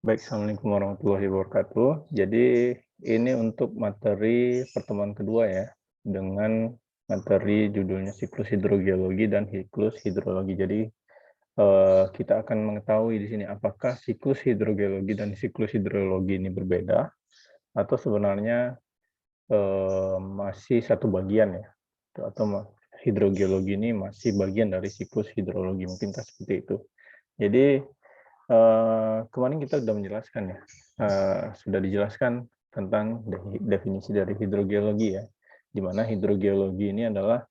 Baik, Assalamualaikum warahmatullahi wabarakatuh. Jadi ini untuk materi pertemuan kedua ya, dengan materi judulnya siklus hidrogeologi dan siklus hidrologi. Jadi kita akan mengetahui di sini apakah siklus hidrogeologi dan siklus hidrologi ini berbeda atau sebenarnya masih satu bagian ya, atau hidrogeologi ini masih bagian dari siklus hidrologi, mungkinkah seperti itu. Jadi kemarin kita sudah menjelaskan ya, sudah dijelaskan tentang definisi dari hidrogeologi ya, di mana hidrogeologi ini adalah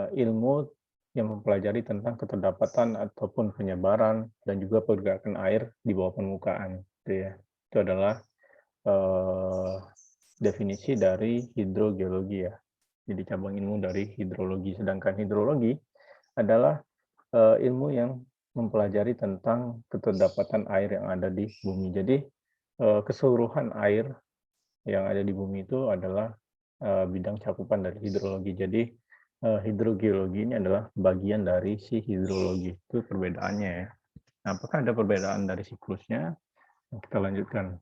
ilmu yang mempelajari tentang keterdapatan ataupun penyebaran dan juga pergerakan air di bawah permukaan, gitu ya. Itu adalah definisi dari hidrogeologi ya. Jadi cabang ilmu dari hidrologi. Sedangkan hidrologi adalah ilmu yang mempelajari tentang keterdapatan air yang ada di bumi. Jadi keseluruhan air yang ada di bumi itu adalah bidang cakupan dari hidrologi. Jadi hidrogeologi ini adalah bagian dari si hidrologi. Itu perbedaannya ya. Nah, apakah ada perbedaan dari siklusnya? Kita lanjutkan.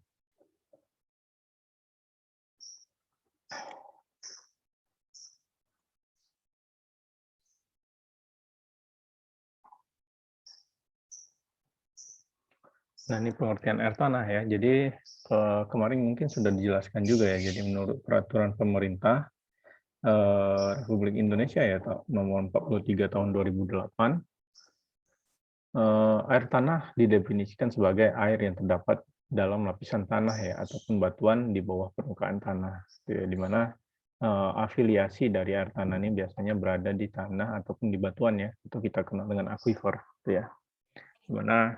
Nah, ini pengertian air tanah ya. Jadi kemarin mungkin sudah dijelaskan juga ya. Jadi menurut peraturan pemerintah Republik Indonesia ya nomor 43 tahun 2008, air tanah didefinisikan sebagai air yang terdapat dalam lapisan tanah ya ataupun batuan di bawah permukaan tanah. Gitu ya, di mana afiliasi dari air tanah ini biasanya berada di tanah ataupun di batuan ya. Itu kita kenal dengan aquifer, gitu ya. Di mana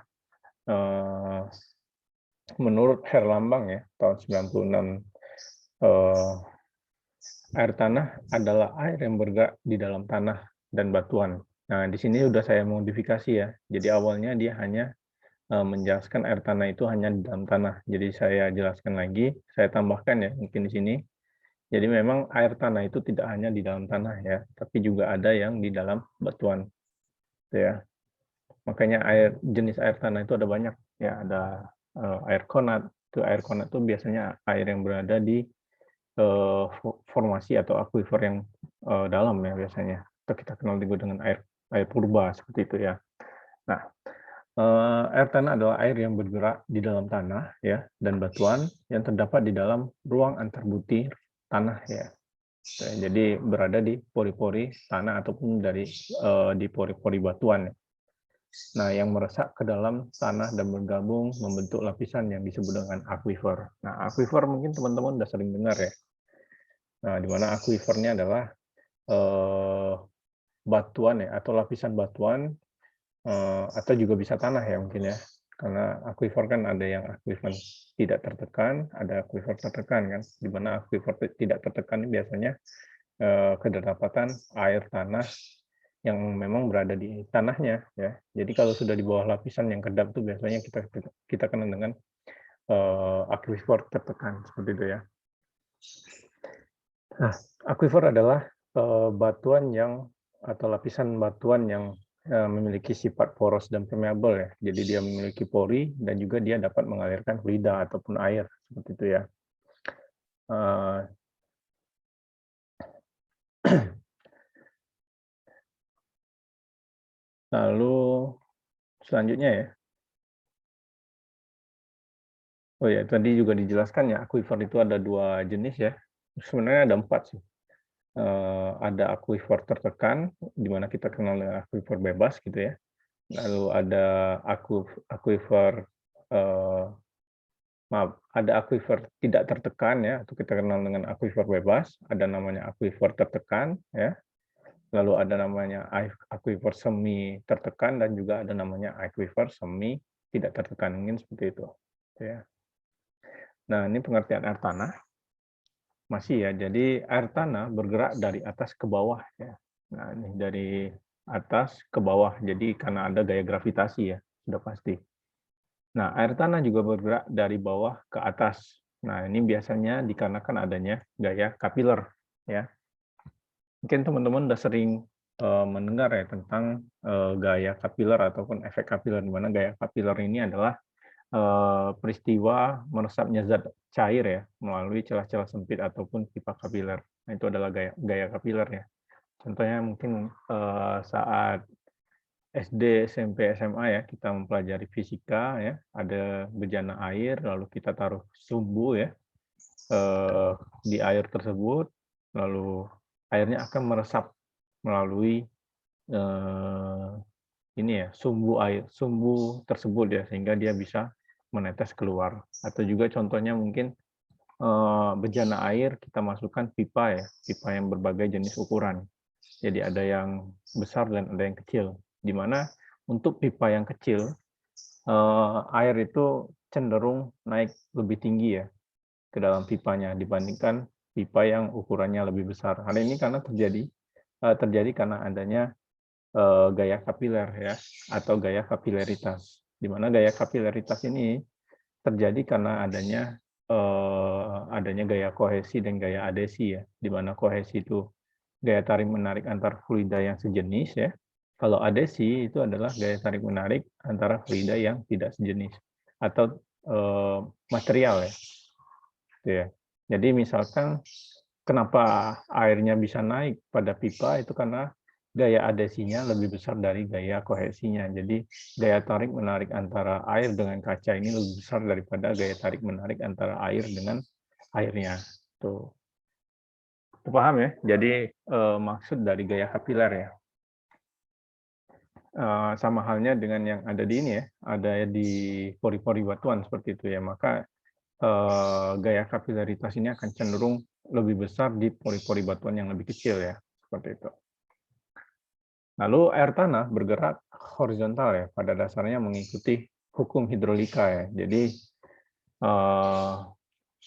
menurut Herlambang ya tahun 96, air tanah adalah air yang bergerak di dalam tanah dan batuan. Nah, di sini sudah saya modifikasi ya. Jadi awalnya dia hanya menjelaskan air tanah itu hanya di dalam tanah. Jadi saya jelaskan lagi, saya tambahkan ya mungkin di sini. Jadi memang air tanah itu tidak hanya di dalam tanah ya, tapi juga ada yang di dalam batuan, gitu ya. Makanya jenis air tanah itu ada banyak ya, ada air konat. Itu air konat itu biasanya air yang berada di formasi atau aquifer yang dalam ya biasanya. Atau kita kenal juga dengan air air purba seperti itu ya. Nah, air tanah adalah air yang bergerak di dalam tanah ya dan batuan yang terdapat di dalam ruang antar butir tanah ya. Jadi berada di pori-pori tanah ataupun di pori-pori batuan. Nah, yang meresap ke dalam tanah dan bergabung membentuk lapisan yang disebut dengan aquifer. Nah, aquifer mungkin teman-teman udah sering dengar ya. Nah, di mana aquifernya adalah eh, batuan ya atau lapisan batuan atau juga bisa tanah ya mungkin ya. Karena aquifer kan ada yang aquifer tidak tertekan, ada aquifer tertekan kan. Di mana aquifer tidak tertekan ini biasanya kedapatan air tanah yang memang berada di tanahnya ya. Jadi kalau sudah di bawah lapisan yang kedap itu biasanya kita kenal dengan aquifer tertekan seperti itu ya. Nah, aquifer adalah batuan yang atau lapisan batuan yang memiliki sifat poros dan permeabel ya. Jadi dia memiliki pori dan juga dia dapat mengalirkan fluida ataupun air seperti itu ya. Lalu selanjutnya ya. Oh ya, tadi juga dijelaskan ya, aquifer itu ada 2 jenis ya. Sebenarnya ada 4 sih. Ada aquifer tertekan, di mana kita kenal dengan aquifer bebas gitu ya. Lalu ada aquifer, maaf, ada aquifer tidak tertekan ya, atau kita kenal dengan aquifer bebas, ada namanya aquifer tertekan ya. Lalu ada namanya aquifer semi tertekan dan juga ada namanya aquifer semi tidak tertekan, mungkin seperti itu, gitu ya. Nah, ini pengertian air tanah. Masih ya, jadi air tanah bergerak dari atas ke bawah ya. Nah, ini dari atas ke bawah, jadi karena ada gaya gravitasi ya, sudah pasti. Nah, air tanah juga bergerak dari bawah ke atas. Nah, ini biasanya dikarenakan adanya gaya kapiler ya. Mungkin teman-teman udah sering mendengar ya tentang gaya kapiler ataupun efek kapiler, di mana gaya kapiler ini adalah peristiwa meresapnya zat cair ya melalui celah-celah sempit ataupun pipa kapiler. Nah, itu adalah gaya kapiler ya. Contohnya mungkin saat SD, SMP, SMA ya kita mempelajari fisika ya, ada bejana air lalu kita taruh sumbu ya di air tersebut, lalu airnya akan meresap melalui ini ya sumbu tersebut ya sehingga dia bisa menetes keluar. Atau juga contohnya mungkin bejana air kita masukkan pipa ya, pipa yang berbagai jenis ukuran. Jadi ada yang besar dan ada yang kecil. Di mana untuk pipa yang kecil air itu cenderung naik lebih tinggi ya ke dalam pipanya dibandingkan pipa yang ukurannya lebih besar. Hal ini karena terjadi karena adanya gaya kapiler ya atau gaya kapileritas. Di mana gaya kapileritas ini terjadi karena adanya gaya kohesi dan gaya adesi ya. Di mana kohesi itu gaya tarik menarik antar fluida yang sejenis ya. Kalau adesi itu adalah gaya tarik menarik antara fluida yang tidak sejenis atau material ya. Gitu ya. Jadi misalkan kenapa airnya bisa naik pada pipa itu karena gaya adesinya lebih besar dari gaya kohesinya. Jadi gaya tarik menarik antara air dengan kaca ini lebih besar daripada gaya tarik menarik antara air dengan airnya. Tuh. Paham ya? Jadi maksud dari gaya kapiler ya. Sama halnya dengan yang ada di ini ya, ada di pori-pori batuan seperti itu ya. Maka gaya kapilaritas ini akan cenderung lebih besar di pori-pori batuan yang lebih kecil ya, seperti itu. Lalu air tanah bergerak horizontal ya, pada dasarnya mengikuti hukum hidrolika ya. Jadi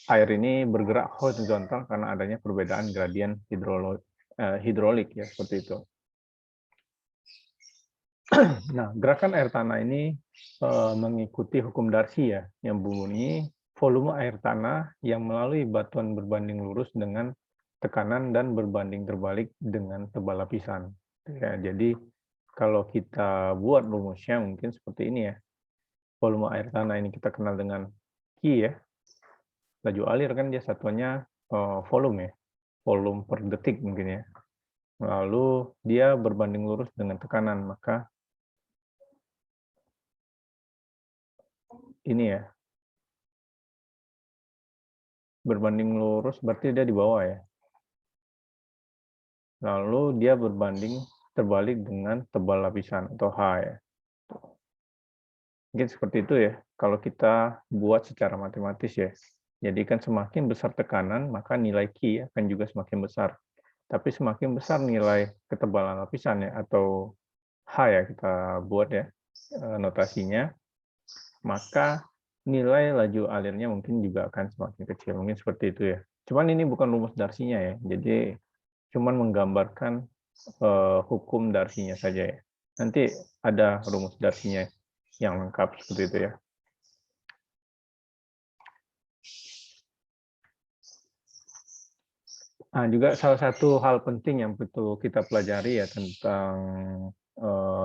air ini bergerak horizontal karena adanya perbedaan gradien hidrolik ya, seperti itu. Nah, gerakan air tanah ini mengikuti hukum Darcy ya, yang bunyi volume air tanah yang melalui batuan berbanding lurus dengan tekanan dan berbanding terbalik dengan tebal lapisan. Ya, jadi kalau kita buat rumusnya mungkin seperti ini ya. Volume air tanah ini kita kenal dengan Q ya. Laju alir kan dia satuannya volume ya. Volume per detik mungkin ya. Lalu dia berbanding lurus dengan tekanan, maka ini ya. Berbanding lurus berarti dia di bawah ya. Lalu dia berbanding terbalik dengan tebal lapisan atau H ya. Mungkin seperti itu ya, kalau kita buat secara matematis ya. Jadi kan semakin besar tekanan, maka nilai Q akan juga semakin besar. Tapi semakin besar nilai ketebalan lapisannya atau H ya kita buat ya notasinya, maka nilai laju alirnya mungkin juga akan semakin kecil. Mungkin seperti itu ya. Cuman ini bukan rumus Darcy-nya ya. Jadi cuman menggambarkan hukum Darcy-nya saja ya. Nanti ada rumus Darcy-nya yang lengkap seperti itu ya. Nah, juga salah satu hal penting yang perlu kita pelajari ya tentang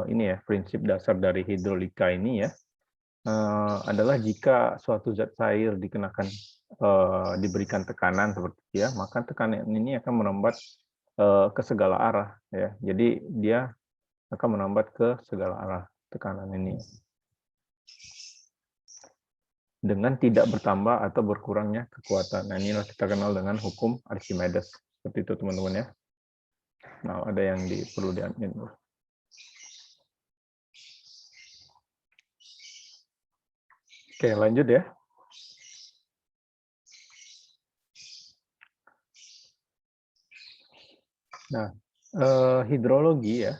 ini ya prinsip dasar dari hidrolika ini ya adalah jika suatu zat cair diberikan tekanan seperti itu ya, maka tekanan ini akan merambat ke segala arah ya. Jadi dia akan merambat ke segala arah tekanan ini dengan tidak bertambah atau berkurangnya kekuatan. Nah, inilah kita kenal dengan hukum Archimedes. Seperti itu teman-teman ya. Nah, ada yang perlu diadmin. Oke, lanjut ya. Nah, hidrologi ya,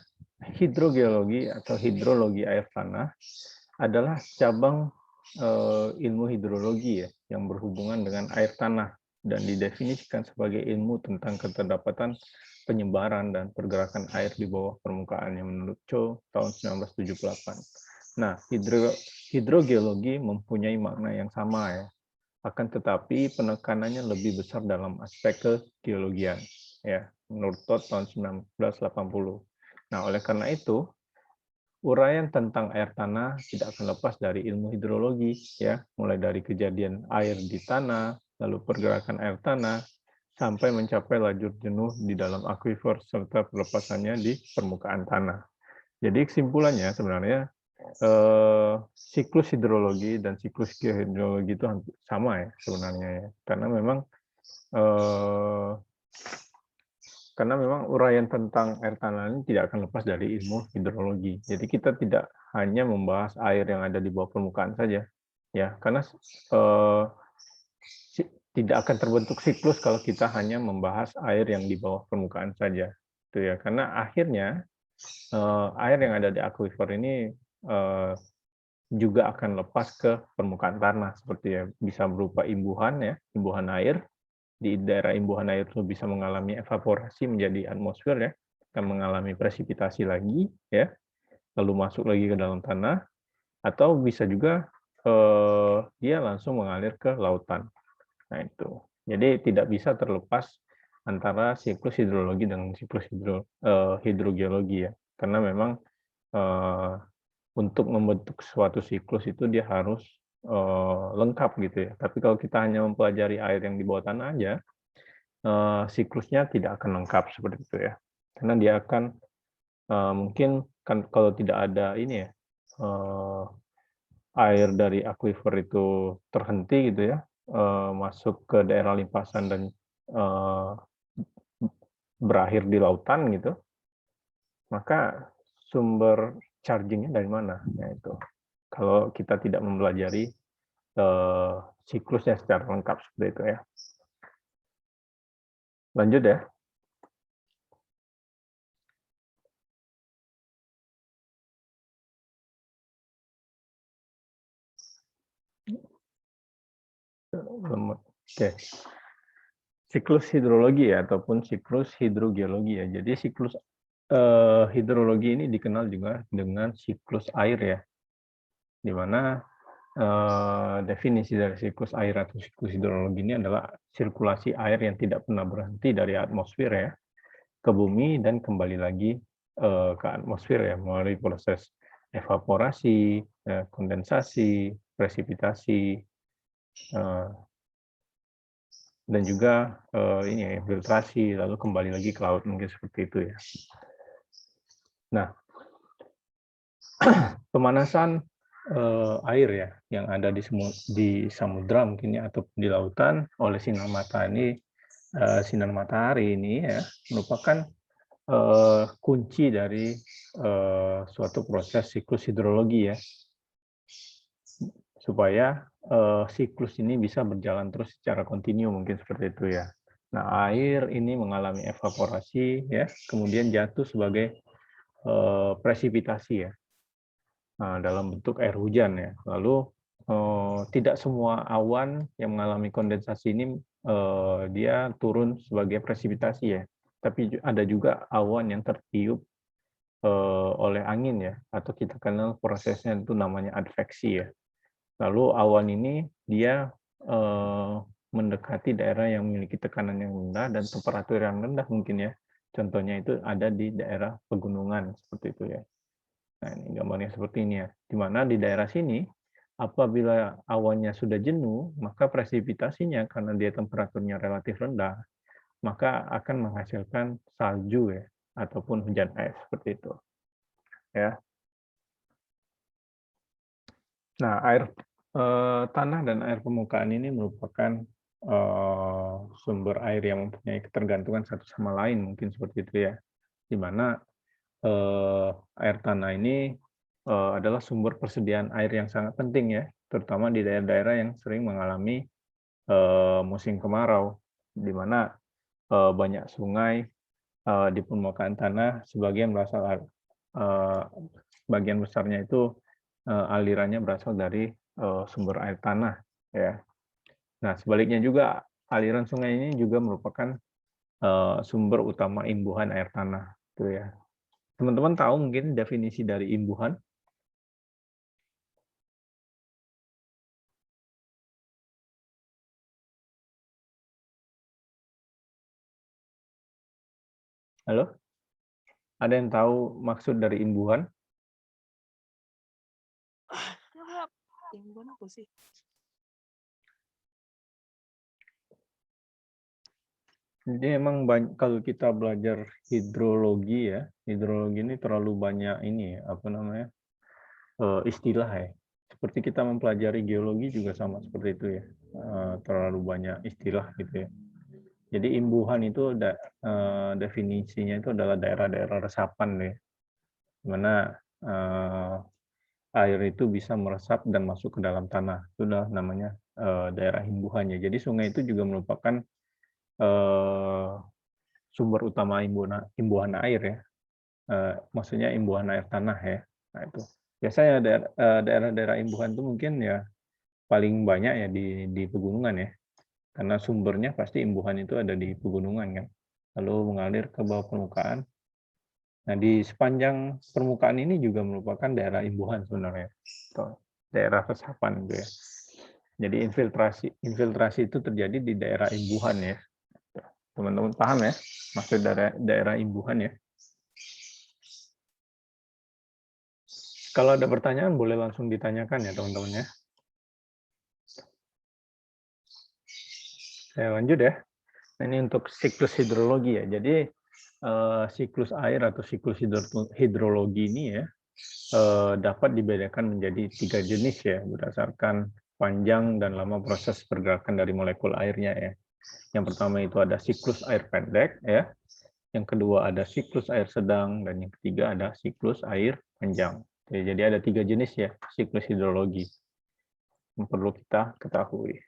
hidrogeologi atau hidrologi air tanah adalah cabang ilmu hidrologi ya yang berhubungan dengan air tanah dan didefinisikan sebagai ilmu tentang keterdapatan penyebaran dan pergerakan air di bawah permukaannya menurut Cho tahun 1978. Nah, hidrogeologi mempunyai makna yang sama ya, akan tetapi penekanannya lebih besar dalam aspek kegeologian ya menurut Todd tahun 1980. Nah, oleh karena itu uraian tentang air tanah tidak akan lepas dari ilmu hidrologi, ya, mulai dari kejadian air di tanah, lalu pergerakan air tanah, sampai mencapai lajur jenuh di dalam akuifer serta pelepasannya di permukaan tanah. Jadi kesimpulannya sebenarnya siklus hidrologi dan siklus geohidrologi itu hampir sama ya sebenarnya ya, eh, karena memang uraian tentang air tanah ini tidak akan lepas dari ilmu hidrologi. Jadi kita tidak hanya membahas air yang ada di bawah permukaan saja, ya, karena eh, tidak akan terbentuk siklus kalau kita hanya membahas air yang di bawah permukaan saja, itu ya. Karena akhirnya air yang ada di akuifer ini eh, juga akan lepas ke permukaan tanah, seperti ya, bisa berupa imbuhan ya, imbuhan air. Di daerah imbuhan air itu bisa mengalami evaporasi menjadi atmosfer ya, akan mengalami presipitasi lagi ya, lalu masuk lagi ke dalam tanah, atau bisa juga dia langsung mengalir ke lautan. Nah itu, jadi tidak bisa terlepas antara siklus hidrologi dengan siklus hidrogeologi ya, karena memang eh, untuk membentuk suatu siklus itu dia harus lengkap gitu ya. Tapi kalau kita hanya mempelajari air yang di bawah tanah aja, siklusnya tidak akan lengkap seperti itu ya. Karena dia akan mungkin kan kalau tidak ada ini ya, air dari akuifer itu terhenti gitu ya, masuk ke daerah limpasan dan eh, berakhir di lautan gitu, maka sumber charging-nya dari mana? Nah itu, kalau kita tidak mempelajari siklusnya secara lengkap seperti itu ya. Lanjut ya. Oke. Siklus hidrologi ya, ataupun siklus hidrogeologi ya. Jadi siklus hidrologi ini dikenal juga dengan siklus air ya, di mana definisi dari siklus air atau siklus hidrologi ini adalah sirkulasi air yang tidak pernah berhenti dari atmosfer ya ke bumi dan kembali lagi ke atmosfer ya melalui proses evaporasi, kondensasi, presipitasi, eh, dan juga ini ya, filtrasi, lalu kembali lagi ke laut mungkin seperti itu ya. Nah, pemanasan air ya yang ada di samudra mungkin ya atau di lautan oleh sinar matahari ini ya merupakan kunci dari suatu proses siklus hidrologi ya, supaya siklus ini bisa berjalan terus secara kontinu mungkin seperti itu ya. Nah, air ini mengalami evaporasi ya, kemudian jatuh sebagai presipitasi ya, dalam bentuk air hujan ya. Lalu tidak semua awan yang mengalami kondensasi ini dia turun sebagai presipitasi ya, tapi ada juga awan yang tertiup oleh angin ya, atau kita kenal prosesnya itu namanya adveksi ya. Lalu awan ini dia mendekati daerah yang memiliki tekanan yang rendah dan temperatur yang rendah mungkin ya. Contohnya itu ada di daerah pegunungan seperti itu ya. Nah, ini gambarnya seperti ini ya. Di mana di daerah sini apabila awannya sudah jenuh, maka presipitasinya karena dia temperaturnya relatif rendah, maka akan menghasilkan salju ya ataupun hujan es seperti itu. Ya. Nah, air tanah dan air permukaan ini merupakan sumber air yang mempunyai ketergantungan satu sama lain, mungkin seperti itu ya. Di mana air tanah ini adalah sumber persediaan air yang sangat penting ya, terutama di daerah-daerah yang sering mengalami musim kemarau, di mana banyak sungai di permukaan tanah, sebagian berasal bagian besarnya itu alirannya berasal dari sumber air tanah ya. Nah, sebaliknya juga aliran sungai ini juga merupakan sumber utama imbuhan air tanah itu ya. Teman-teman tahu mungkin definisi dari imbuhan? Halo? Ada yang tahu maksud dari imbuhan? Imbuhan apa sih? Jadi emang kalau kita belajar hidrologi ya, hidrologi ini terlalu banyak ini apa namanya istilah ya. Seperti kita mempelajari geologi juga sama seperti itu ya, terlalu banyak istilah gitu ya. Jadi imbuhan itu definisinya itu adalah daerah-daerah resapan ya, di mana air itu bisa meresap dan masuk ke dalam tanah. Itu adalah namanya daerah imbuhannya. Jadi sungai itu juga merupakan sumber utama imbuhan air ya. Maksudnya imbuhan air tanah ya. Nah itu. Biasanya daerah-daerah imbuhan itu mungkin ya paling banyak ya di pegunungan ya. Karena sumbernya pasti imbuhan itu ada di pegunungan kan. Lalu mengalir ke bawah permukaan. Nah, di sepanjang permukaan ini juga merupakan daerah imbuhan sebenarnya. Atau daerah resapan gitu ya. Jadi infiltrasi itu terjadi di daerah imbuhan ya. Teman-teman paham ya? Maksud daerah imbuhan ya. Kalau ada pertanyaan boleh langsung ditanyakan ya teman-teman ya. Saya lanjut ya. Nah, ini untuk siklus hidrologi ya. Jadi siklus air atau siklus hidrologi ini ya dapat dibedakan menjadi 3 jenis ya berdasarkan panjang dan lama proses pergerakan dari molekul airnya ya. Yang pertama itu ada siklus air pendek ya. Yang kedua ada siklus air sedang dan yang ketiga ada siklus air panjang. Jadi ada 3 jenis ya siklus hidrologi yang perlu kita ketahui.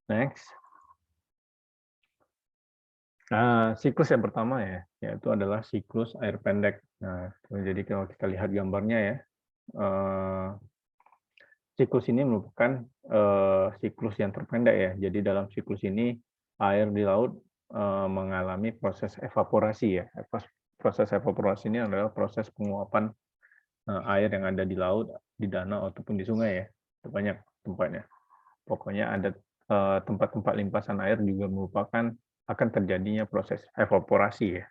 Next. Nah, siklus yang pertama ya, yaitu adalah siklus air pendek. Nah, jadi kalau kita lihat gambarnya ya, siklus ini merupakan siklus yang terpendek ya. Jadi dalam siklus ini air di laut mengalami proses evaporasi ya. Proses evaporasi ini adalah proses penguapan air yang ada di laut, di danau ataupun di sungai ya. Banyak tempatnya. Pokoknya ada tempat-tempat limpasan air juga merupakan akan terjadinya proses evaporasi ya.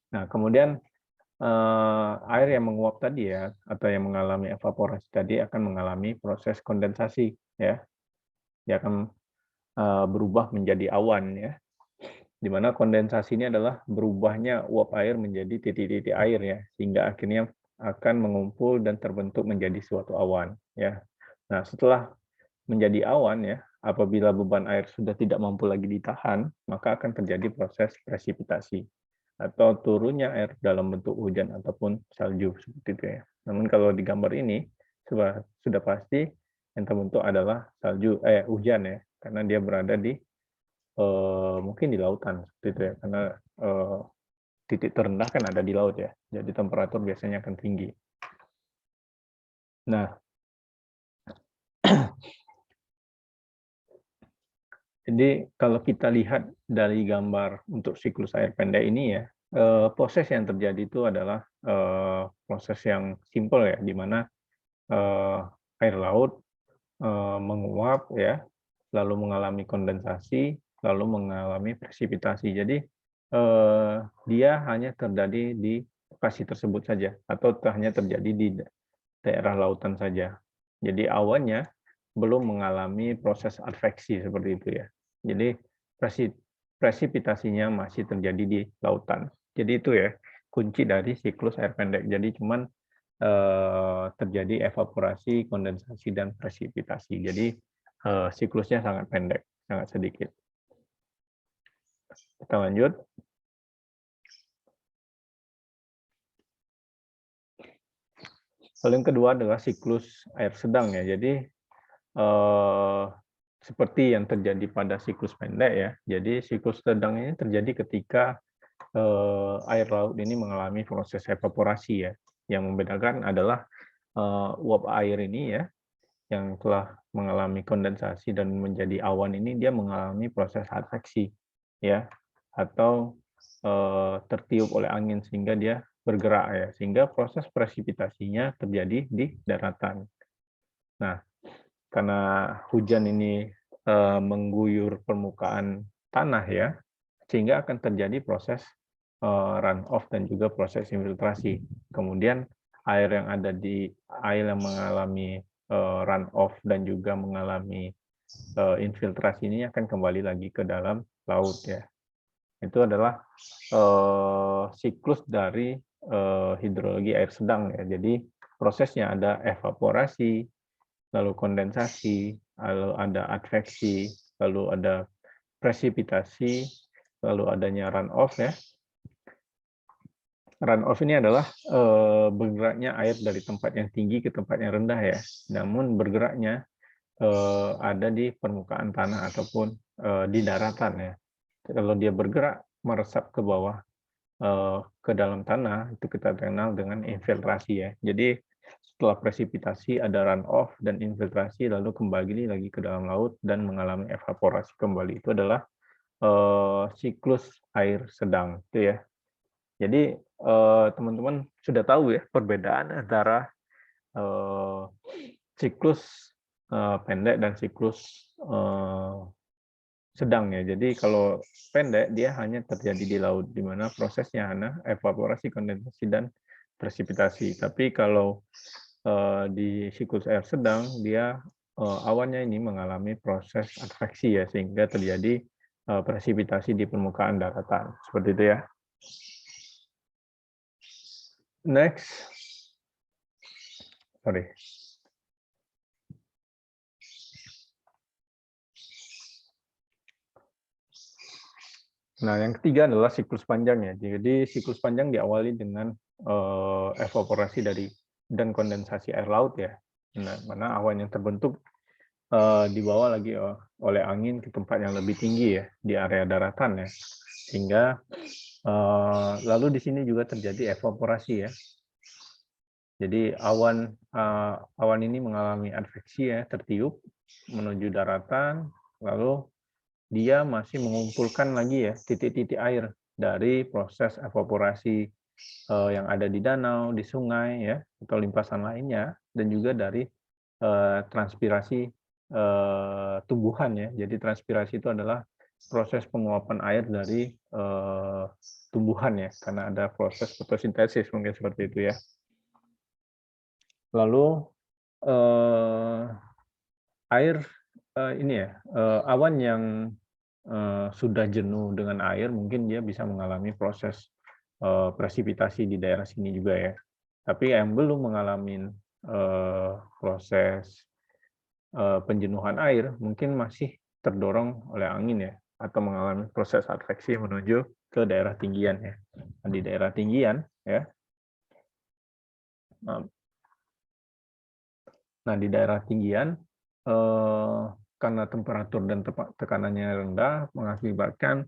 Nah, kemudian air yang menguap tadi ya, atau yang mengalami evaporasi tadi akan mengalami proses kondensasi ya. Dia akan berubah menjadi awan ya. Di mana kondensasi ini adalah berubahnya uap air menjadi titik-titik air ya, sehingga akhirnya akan mengumpul dan terbentuk menjadi suatu awan ya. Nah, setelah menjadi awan ya, apabila beban air sudah tidak mampu lagi ditahan, maka akan terjadi proses presipitasi atau turunnya air dalam bentuk hujan ataupun salju seperti itu ya. Namun kalau di gambar ini sudah pasti yang terbentuk adalah hujan ya, karena dia berada di mungkin di lautan seperti itu ya, karena titik terendah kan ada di laut ya, jadi temperatur biasanya akan tinggi. Nah, jadi kalau kita lihat dari gambar untuk siklus air pendek ini ya, proses yang terjadi itu adalah proses yang simpel ya, di mana air laut menguap ya, lalu mengalami kondensasi, lalu mengalami presipitasi. Jadi dia hanya terjadi di lokasi tersebut saja, atau hanya terjadi di daerah lautan saja. Jadi awannya belum mengalami proses adveksi seperti itu ya. Jadi presipitasinya masih terjadi di lautan. Jadi itu ya kunci dari siklus air pendek. Jadi cuman terjadi evaporasi, kondensasi, dan presipitasi. Jadi siklusnya sangat pendek, sangat sedikit. Kita lanjut. Lalu yang kedua adalah siklus air sedang ya. Jadi seperti yang terjadi pada siklus pendek ya. Jadi siklus sedang ini terjadi ketika air laut ini mengalami proses evaporasi ya. Yang membedakan adalah uap air ini ya, yang telah mengalami kondensasi dan menjadi awan ini, dia mengalami proses adveksi ya, atau tertiup oleh angin sehingga dia bergerak ya, sehingga proses presipitasinya terjadi di daratan. Nah, karena hujan ini mengguyur permukaan tanah ya, sehingga akan terjadi proses run off dan juga proses infiltrasi. Kemudian air yang ada di air yang mengalami run off dan juga mengalami infiltrasi ini akan kembali lagi ke dalam laut ya. Itu adalah siklus dari hidrologi air sedang ya. Jadi prosesnya ada evaporasi, lalu kondensasi, lalu ada adveksi, lalu ada presipitasi, lalu adanya runoff ya. Runoff ini adalah bergeraknya air dari tempat yang tinggi ke tempat yang rendah ya. Namun bergeraknya ada di permukaan tanah ataupun di daratan ya. Kalau dia bergerak meresap ke bawah ke dalam tanah, itu kita kenal dengan infiltrasi ya. Jadi setelah presipitasi ada runoff dan infiltrasi, lalu kembali lagi ke dalam laut dan mengalami evaporasi kembali. Itu adalah siklus air sedang itu ya. Jadi teman-teman sudah tahu ya perbedaan antara siklus pendek dan siklus sedang ya. Jadi kalau pendek dia hanya terjadi di laut, di mana prosesnya hanya evaporasi, kondensasi, dan presipitasi. Tapi kalau di siklus air sedang dia awannya ini mengalami proses adveksi ya, sehingga terjadi presipitasi di permukaan daratan. Seperti itu ya. Next. Sorry. Nah, yang ketiga adalah siklus panjang ya. Jadi siklus panjang diawali dengan evaporasi dari dan kondensasi air laut ya. Nah, mana awan yang terbentuk dibawa lagi oleh angin ke tempat yang lebih tinggi ya di area daratan ya. Sehingga lalu di sini juga terjadi evaporasi ya. Jadi awan ini mengalami adveksi ya, tertiup menuju daratan, lalu dia masih mengumpulkan lagi ya titik-titik air dari proses evaporasi yang ada di danau, di sungai ya, atau limpasan lainnya, dan juga dari transpirasi tumbuhan ya. Jadi transpirasi itu adalah proses penguapan air dari tumbuhan ya, karena ada proses fotosintesis mungkin seperti itu ya. Lalu air ini ya, awan yang sudah jenuh dengan air mungkin dia bisa mengalami proses presipitasi di daerah sini juga ya. Tapi yang belum mengalami proses penjenuhan air mungkin masih terdorong oleh angin ya, atau mengalami proses adveksi menuju ke daerah tinggian ya. Di daerah tinggian ya. Nah, di daerah tinggian karena temperatur dan tekanannya rendah mengakibatkan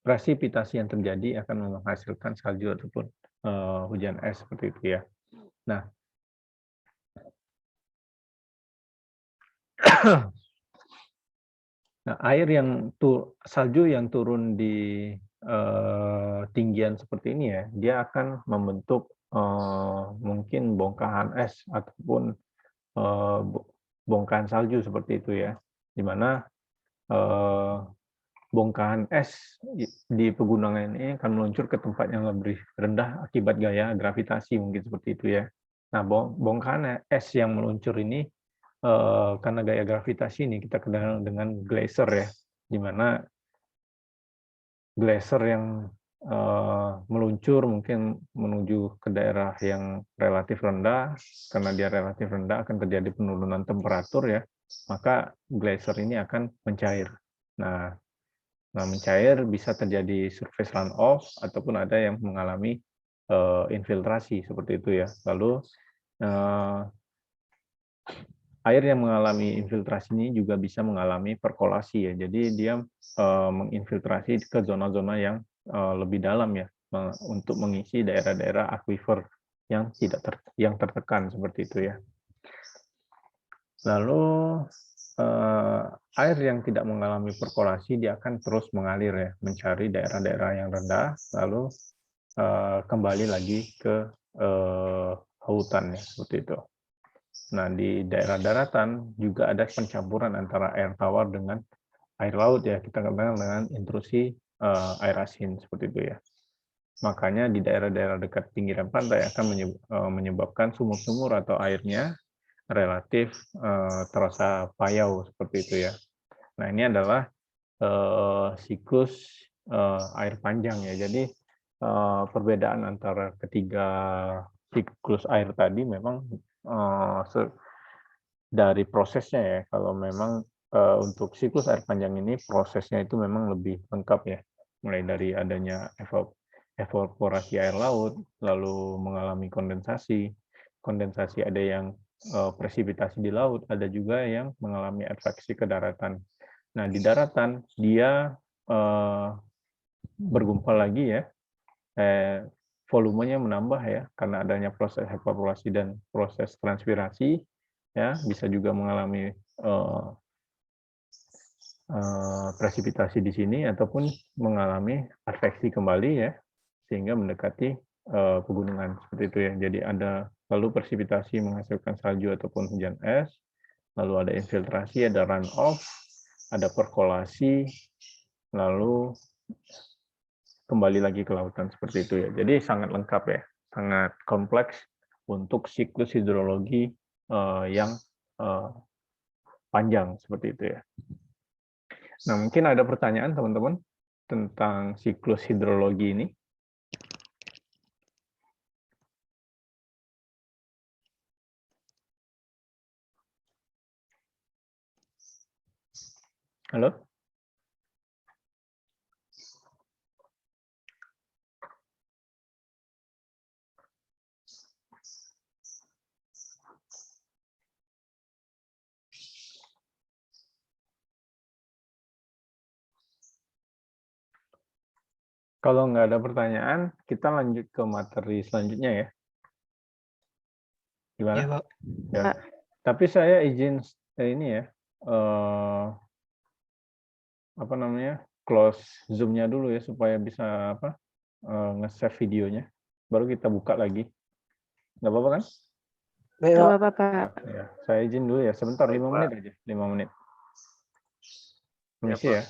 presipitasi yang terjadi akan menghasilkan salju ataupun hujan es seperti itu ya. Nah, air yang salju yang turun di tinggian seperti ini ya, dia akan membentuk mungkin bongkahan es ataupun bongkahan salju seperti itu ya, di mana bongkahan es di pegunungan ini akan meluncur ke tempat yang lebih rendah akibat gaya gravitasi mungkin seperti itu ya. Nah, bongkahan es yang meluncur ini karena gaya gravitasi ini kita kenal dengan glacier ya, di mana glacier yang meluncur mungkin menuju ke daerah yang relatif rendah, karena dia relatif rendah akan terjadi penurunan temperatur ya, maka glacier ini akan mencair. Nah, mencair bisa terjadi surface runoff ataupun ada yang mengalami infiltrasi seperti itu ya. Lalu air yang mengalami infiltrasi ini juga bisa mengalami perkolasi ya. Jadi dia menginfiltrasi ke zona-zona yang lebih dalam ya, untuk mengisi daerah-daerah aquifer yang yang tertekan seperti itu ya. Lalu air yang tidak mengalami perkolasi dia akan terus mengalir ya, mencari daerah-daerah yang rendah, lalu kembali lagi ke hutan ya, seperti itu. Nah, di daerah daratan juga ada pencampuran antara air tawar dengan air laut ya, kita kenal dengan intrusi air asin seperti itu ya. Makanya di daerah-daerah dekat pinggiran pantai akan menyebabkan sumur-sumur atau airnya relatif terasa payau seperti itu ya. Nah, ini adalah siklus air panjang ya. Jadi perbedaan antara ketiga siklus air tadi memang dari prosesnya ya. Kalau memang untuk siklus air panjang ini prosesnya itu memang lebih lengkap ya. Mulai dari adanya evaporasi air laut, lalu mengalami kondensasi. Kondensasi ada yang presipitasi di laut, ada juga yang mengalami adveksi ke daratan. Nah, di daratan dia bergumpal lagi ya, volumenya menambah ya, karena adanya proses evaporasi dan proses transpirasi, ya bisa juga mengalami presipitasi di sini ataupun mengalami adveksi kembali ya, sehingga mendekati pegunungan seperti itu ya. Jadi ada lalu presipitasi menghasilkan salju ataupun hujan es, lalu ada infiltrasi, ada runoff, ada perkolasi, lalu kembali lagi ke lautan seperti itu ya. Jadi sangat lengkap ya, sangat kompleks untuk siklus hidrologi yang panjang seperti itu ya. Nah, mungkin ada pertanyaan teman-teman tentang siklus hidrologi ini. Halo? Kalau nggak ada pertanyaan, kita lanjut ke materi selanjutnya ya. Gimana? Ya, Pak. Ya. Tapi saya izin ini ya, apa namanya, close Zoom-nya dulu ya supaya bisa apa nge-save videonya. Baru kita buka lagi. Nggak apa-apa kan? Baik, Nggak Pak. apa-apa, Pak. Ya, saya izin dulu ya, sebentar 5 menit aja, 5 menit. Permisi ya.